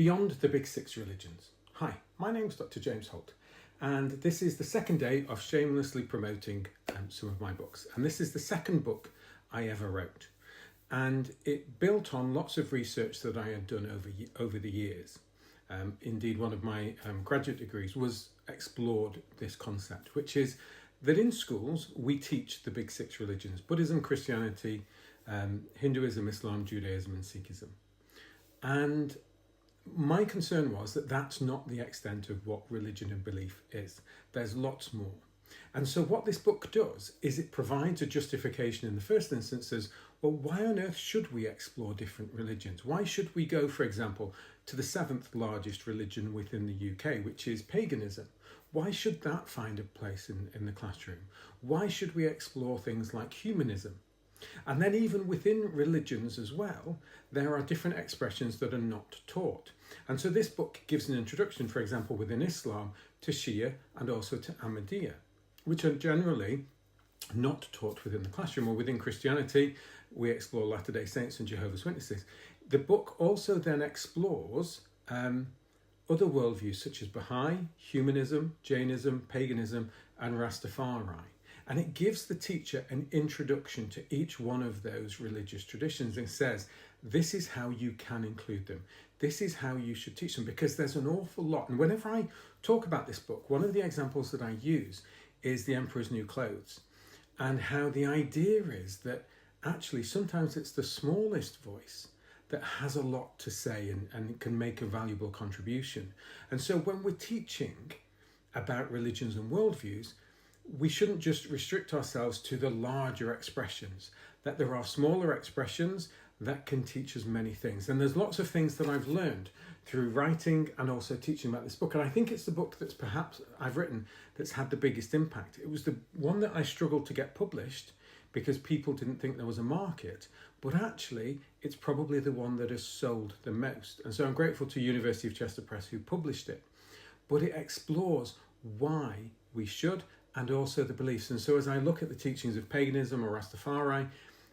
Beyond the Big Six Religions. Hi, my name's Dr. James Holt, and this is the second day of shamelessly promoting some of my books. And this is the second book I ever wrote. And it built on lots of research that I had done over the years. Indeed, one of my graduate degrees explored this concept, which is that in schools we teach the big six religions: Buddhism, Christianity, Hinduism, Islam, Judaism and Sikhism. And my concern was that that's not the extent of what religion and belief is. There's lots more. And so what this book does is it provides a justification in the first instance as, well, why on earth should we explore different religions? Why should we go, for example, to the seventh largest religion within the UK, which is paganism? Why should that find a place in the classroom? Why should we explore things like humanism? And then even within religions as well, there are different expressions that are not taught. And so this book gives an introduction, for example, within Islam, to Shia and also to Ahmadiyya, which are generally not taught within the classroom. Or within Christianity, we explore Latter-day Saints and Jehovah's Witnesses. The book also then explores other worldviews such as Baha'i, humanism, Jainism, paganism, and Rastafari. And it gives the teacher an introduction to each one of those religious traditions and says, this is how you can include them. This is how you should teach them, because there's an awful lot. And whenever I talk about this book, one of the examples that I use is The Emperor's New Clothes, and how the idea is that actually sometimes it's the smallest voice that has a lot to say and can make a valuable contribution. And so when we're teaching about religions and worldviews, we shouldn't just restrict ourselves to the larger expressions, that there are smaller expressions that can teach us many things. And there's lots of things that I've learned through writing and also teaching about this book. And I think it's the book that's perhaps I've written that's had the biggest impact. It was the one that I struggled to get published because people didn't think there was a market, but actually it's probably the one that has sold the most. And so I'm grateful to University of Chester Press who published it. But it explores why we should, and also the beliefs. And so as I look at the teachings of paganism or Rastafari,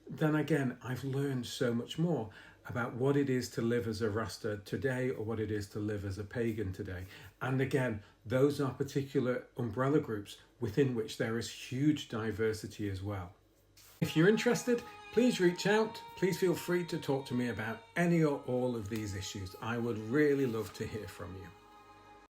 then again, I've learned so much more about what it is to live as a Rasta today or what it is to live as a pagan today. And again, those are particular umbrella groups within which there is huge diversity as well. If you're interested, please reach out. Please feel free to talk to me about any or all of these issues. I would really love to hear from you.